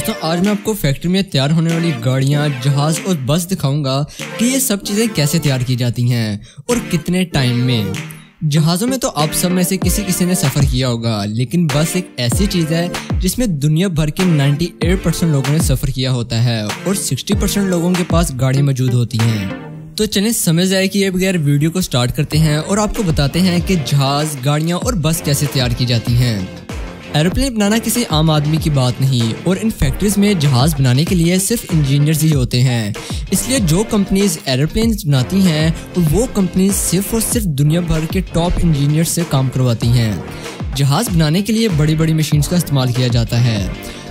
दोस्तों आज मैं आपको फैक्ट्री में तैयार होने वाली गाड़ियां, जहाज और बस दिखाऊंगा कि ये सब चीजें कैसे तैयार की जाती हैं और कितने टाइम में। जहाज़ों में तो आप सब में से किसी ने सफ़र किया होगा, लेकिन बस एक ऐसी चीज़ है जिसमें दुनिया भर के 98% लोगों ने सफ़र किया होता है और 60% लोगों के पास गाड़ी मौजूद होती हैं। तो चलें समझ जाए कि ये बगैर वीडियो को स्टार्ट करते हैं और आपको बताते हैं कि जहाज़, गाड़ियाँ और बस कैसे तैयार की जाती हैं। एरोप्लेन बनाना किसी आम आदमी की बात नहीं और इन फैक्ट्रीज में जहाज़ बनाने के लिए सिर्फ इंजीनियर्स ही होते हैं। इसलिए जो कंपनीज एरोप्लेन बनाती हैं और वो कंपनीज सिर्फ और सिर्फ दुनिया भर के टॉप इंजीनियर्स से काम करवाती हैं। जहाज़ बनाने के लिए बड़ी बड़ी मशीन्स का इस्तेमाल किया जाता है।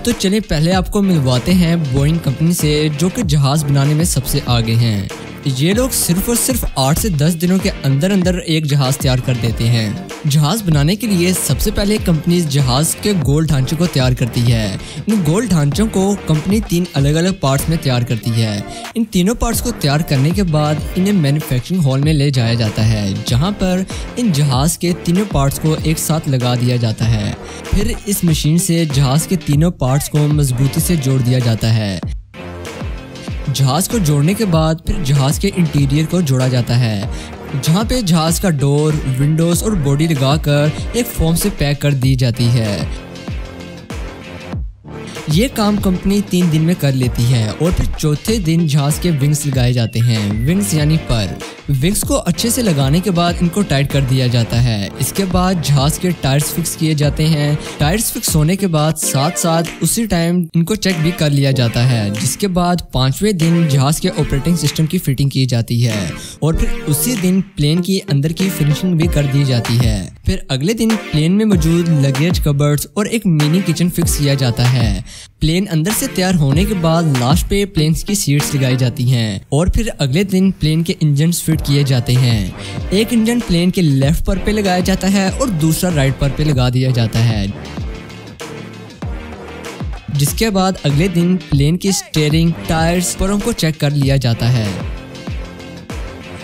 तो चलिए पहले आपको मिलवाते हैं बोइंग कंपनी से, जो कि जहाज़ बनाने में सबसे आगे हैं। ये लोग सिर्फ और सिर्फ 8 से 10 दिनों के अंदर अंदर एक जहाज़ तैयार कर देते हैं। जहाज़ बनाने के लिए सबसे पहले कंपनी जहाज़ के गोल ढांचे को तैयार करती है। इन गोल ढांचों को कंपनी 3 अलग अलग पार्ट्स में तैयार करती है। इन तीनों पार्ट्स को तैयार करने के बाद इन्हें मैन्युफैक्चरिंग हॉल में ले जाया जाता है, जहां पर इन जहाज़ के तीनों पार्ट्स को एक साथ लगा दिया जाता है। फिर इस मशीन से जहाज़ के तीनों पार्ट्स को मजबूती से जोड़ दिया जाता है। जहाज़ को जोड़ने के बाद फिर जहाज़ के इंटीरियर को जोड़ा जाता है, जहाँ पे जहाज़ का डोर, विंडोज और बॉडी लगाकर एक फोम से पैक कर दी जाती है। ये काम कंपनी 3 दिन में कर लेती है और फिर चौथे दिन जहाज़ के विंग्स लगाए जाते हैं। विंग्स यानी पर। विंग्स को अच्छे से लगाने के बाद इनको टाइट कर दिया जाता है। इसके बाद जहाज़ के टायर्स फिक्स किए जाते हैं। टायर्स फिक्स होने के बाद साथ साथ उसी टाइम इनको चेक भी कर लिया जाता है, जिसके बाद 5वें दिन जहाज़ के ऑपरेटिंग सिस्टम की फिटिंग की जाती है और फिर उसी दिन प्लेन की अंदर की फिनिशिंग भी कर दी जाती है। फिर अगले दिन प्लेन में मौजूद लगेज कबर्ड्स और एक मिनी किचन फिक्स किया जाता है। प्लेन अंदर से तैयार होने के बाद लास्ट पे प्लेन की सीट्स लगाई जाती हैं और फिर अगले दिन प्लेन के इंजन फिट किए जाते हैं। एक इंजन प्लेन के लेफ्ट पर पे लगाया जाता है और दूसरा राइट पर पे लगा दिया जाता है। जिसके बाद अगले दिन प्लेन की स्टीयरिंग, टायर्स, परों को चेक कर लिया जाता है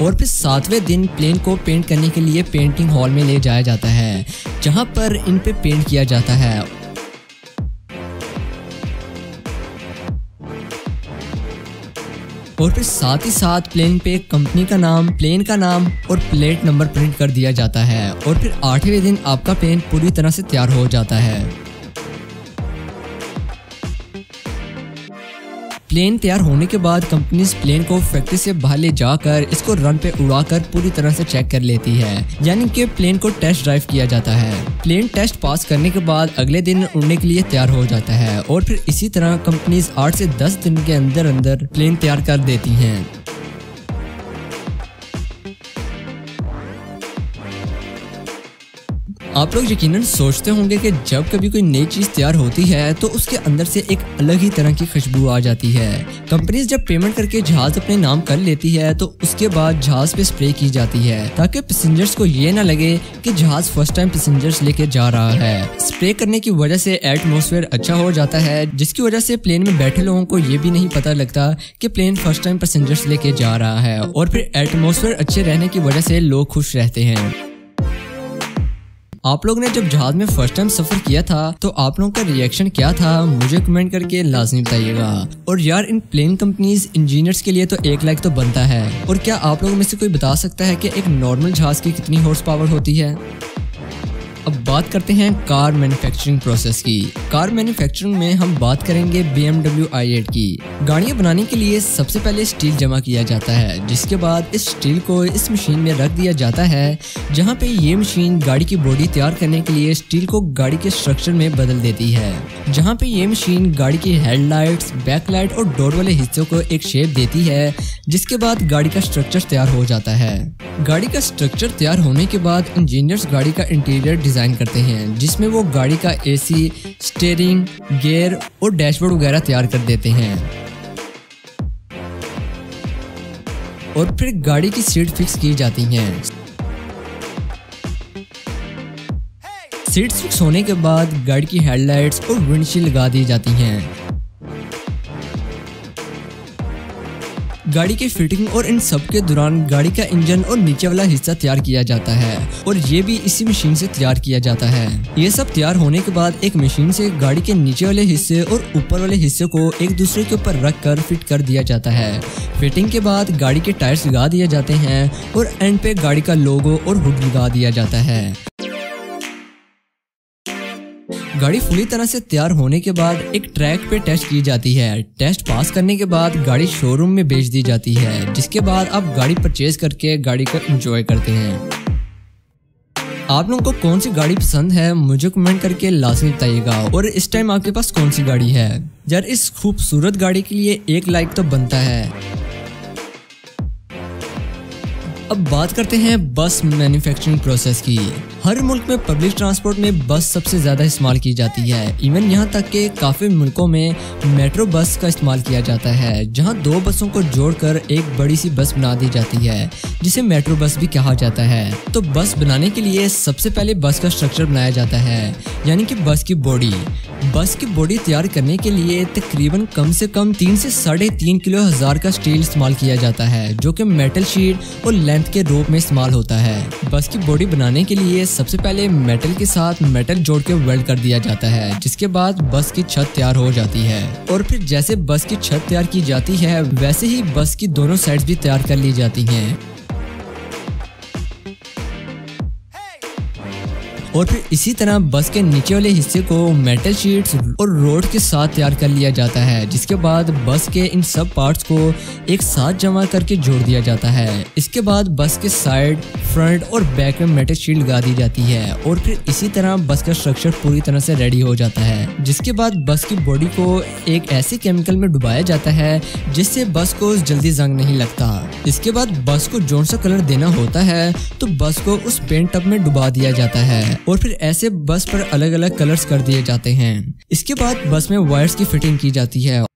और फिर 7वें दिन प्लेन को पेंट करने के लिए पेंटिंग हॉल में ले जाया जाता है, जहां पर इन पे पेंट किया जाता है। और फिर साथ ही साथ प्लेन पे कंपनी का नाम, प्लेन का नाम और प्लेट नंबर प्रिंट कर दिया जाता है और फिर 8वें दिन आपका प्लेन पूरी तरह से तैयार हो जाता है। प्लेन तैयार होने के बाद कंपनी इस प्लेन को फैक्ट्री से बाहर ले जाकर इसको रन पे उड़ाकर पूरी तरह से चेक कर लेती है, यानी कि प्लेन को टेस्ट ड्राइव किया जाता है। प्लेन टेस्ट पास करने के बाद अगले दिन उड़ने के लिए तैयार हो जाता है और फिर इसी तरह कंपनीज 8 से 10 दिन के अंदर अंदर प्लेन तैयार कर देती हैं। आप लोग यकीनन सोचते होंगे कि जब कभी कोई नई चीज़ तैयार होती है तो उसके अंदर से एक अलग ही तरह की खुशबू आ जाती है। कंपनीज जब पेमेंट करके जहाज़ अपने नाम कर लेती है तो उसके बाद जहाज़ पे स्प्रे की जाती है, ताकि पैसेंजर्स को ये ना लगे कि जहाज़ फर्स्ट टाइम पैसेंजर्स लेके जा रहा है। स्प्रे करने की वजह से एटमॉस्फेयर अच्छा हो जाता है, जिसकी वजह से प्लेन में बैठे लोगों को ये भी नहीं पता लगता कि प्लेन फर्स्ट टाइम पैसेंजर्स लेके जा रहा है और फिर एटमॉस्फेयर अच्छे रहने की वजह से लोग खुश रहते हैं। आप लोग ने जब जहाज में फर्स्ट टाइम सफर किया था तो आप लोगों का रिएक्शन क्या था, मुझे कमेंट करके लाजमी बताइएगा। और यार इन प्लेन कंपनीज इंजीनियर्स के लिए तो 1 लाइक तो बनता है। और क्या आप लोगों में से कोई बता सकता है कि एक नॉर्मल जहाज की कितनी हॉर्स पावर होती है? अब बात करते हैं कार मैन्युफैक्चरिंग प्रोसेस की। कार मैन्युफैक्चरिंग में हम बात करेंगे BMW i8 की। गाड़ियां बनाने के लिए सबसे पहले स्टील जमा किया जाता है, जिसके बाद इस स्टील को इस मशीन में रख दिया जाता है, जहां पे ये मशीन गाड़ी की बॉडी तैयार करने के लिए स्टील को गाड़ी के स्ट्रक्चर में बदल देती है। जहां पे ये मशीन गाड़ी की हेडलाइट्स, बैकलाइट और डोर वाले हिस्सों को एक शेप देती है, जिसके बाद गाड़ी का स्ट्रक्चर तैयार हो जाता है। गाड़ी का स्ट्रक्चर तैयार होने के बाद इंजीनियर्स गाड़ी का इंटीरियर डिजाइन करते हैं, जिसमें वो गाड़ी का AC, स्टीयरिंग, गियर और डैशबोर्ड वगैरह तैयार कर देते हैं और फिर गाड़ी की सीट फिक्स की जाती हैं। सीट्स फिक्स होने के बाद गाड़ी की हेडलाइट्स और विंडशील्ड लगा दी जाती हैं। गाड़ी की फिटिंग और इन सब के दौरान गाड़ी का इंजन और नीचे वाला हिस्सा तैयार किया जाता है और ये भी इसी मशीन से तैयार किया जाता है। ये सब तैयार होने के बाद एक मशीन से गाड़ी के नीचे वाले हिस्से और ऊपर वाले हिस्से को एक दूसरे के ऊपर रख कर फिट कर दिया जाता है। फिटिंग के बाद गाड़ी के टायर्स लगा दिए जाते हैं और एंड पे गाड़ी का लोगो और हुड लगा दिया जाता है। गाड़ी पूरी तरह से तैयार होने के बाद एक ट्रैक पे टेस्ट की जाती है। टेस्ट पास करने के बाद गाड़ी शोरूम में बेच दी जाती है, जिसके बाद आप गाड़ी परचेज करके गाड़ी को एंजॉय करते हैं। आप लोगों को कौन सी गाड़ी पसंद है मुझे कमेंट करके लाजमी बताइएगा। और इस टाइम आपके पास कौन सी गाड़ी है? यार इस खूबसूरत गाड़ी के लिए एक लाइक तो बनता है। अब बात करते हैं बस मैन्युफैक्चरिंग प्रोसेस की। हर मुल्क में पब्लिक ट्रांसपोर्ट में बस सबसे ज़्यादा इस्तेमाल की जाती है। इवन यहाँ तक कि काफ़ी मुल्कों में मेट्रो बस का इस्तेमाल किया जाता है, जहाँ दो बसों को जोड़कर एक बड़ी सी बस बना दी जाती है, जिसे मेट्रो बस भी कहा जाता है। तो बस बनाने के लिए सबसे पहले बस का स्ट्रक्चर बनाया जाता है, यानी कि बस की बॉडी। बस की बॉडी तैयार करने के लिए तकरीबन कम से कम 3 से 3.5 किलो हजार का स्टील इस्तेमाल किया जाता है, जो कि मेटल शीट और लेंथ के रूप में इस्तेमाल होता है। बस की बॉडी बनाने के लिए सबसे पहले मेटल के साथ मेटल जोड़ के वेल्ड कर दिया जाता है, जिसके बाद बस की छत तैयार हो जाती है। और फिर जैसे बस की छत तैयार की जाती है वैसे ही बस की दोनों साइड्स भी तैयार कर ली जाती हैं। और फिर इसी तरह बस के नीचे वाले हिस्से को मेटल शीट्स और रोड के साथ तैयार कर लिया जाता है, जिसके बाद बस के इन सब पार्ट्स को एक साथ जमा करके जोड़ दिया जाता है। इसके बाद बस के साइड, फ्रंट और बैक में मेटल शीट लगा दी जाती है और फिर इसी तरह बस का स्ट्रक्चर पूरी तरह से रेडी हो जाता है। जिसके बाद बस की बॉडी को एक ऐसे केमिकल में डुबाया जाता है जिससे बस को जल्दी जंग नहीं लगता। इसके बाद बस को जोन सा कलर देना होता है तो बस को उस पेंट टब में डुबा दिया जाता है और फिर ऐसे बस पर अलग अलग कलर्स कर दिए जाते हैं। इसके बाद बस में वायर्स की फिटिंग की जाती है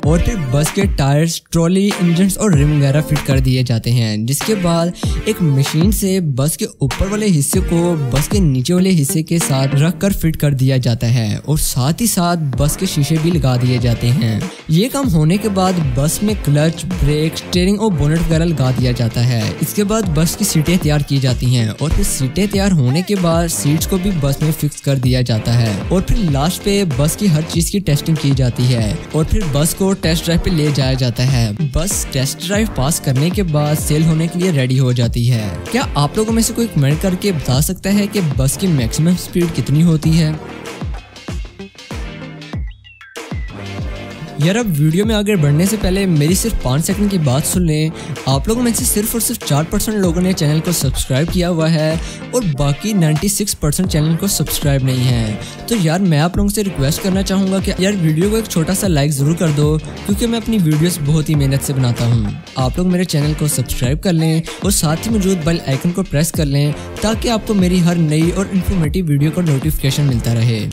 और फिर बस के टायर्स, ट्रॉली, इंजन और रिम वगैरह फिट कर दिए जाते हैं। जिसके बाद एक मशीन से बस के ऊपर वाले हिस्से को बस के नीचे वाले हिस्से के साथ रख कर फिट कर दिया जाता है और साथ ही साथ बस के शीशे भी लगा दिए जाते हैं। ये काम होने के बाद बस में क्लच, ब्रेक, स्टीयरिंग और बोनेट वगैरह लगा दिया जाता है। इसके बाद बस की सीटें तैयार की जाती हैं और फिर सीटें तैयार होने के बाद सीट्स को भी बस में फिक्स कर दिया जाता है और फिर लास्ट पे बस की हर चीज की टेस्टिंग की जाती है और फिर बस को टेस्ट ड्राइव पे ले जाया जाता है। बस टेस्ट ड्राइव पास करने के बाद सेल होने के लिए रेडी हो जाती है। क्या आप लोगों में से कोई कमेंट करके बता सकता है कि बस की मैक्सिमम स्पीड कितनी होती है? यार अब वीडियो में आगे बढ़ने से पहले मेरी सिर्फ 5 सेकंड की बात सुन लें। आप लोगों में से सिर्फ और सिर्फ 4% लोगों ने चैनल को सब्सक्राइब किया हुआ है और बाकी 96% चैनल को सब्सक्राइब नहीं है। तो यार मैं आप लोगों से रिक्वेस्ट करना चाहूँगा कि यार वीडियो को एक छोटा सा लाइक ज़रूर कर दो, क्योंकि मैं अपनी वीडियोस बहुत ही मेहनत से बनाता हूँ। आप लोग मेरे चैनल को सब्सक्राइब कर लें और साथ ही मौजूद बेल आइकन को प्रेस कर लें ताकि आपको मेरी हर नई और इन्फॉर्मेटिव वीडियो का नोटिफिकेशन मिलता रहे।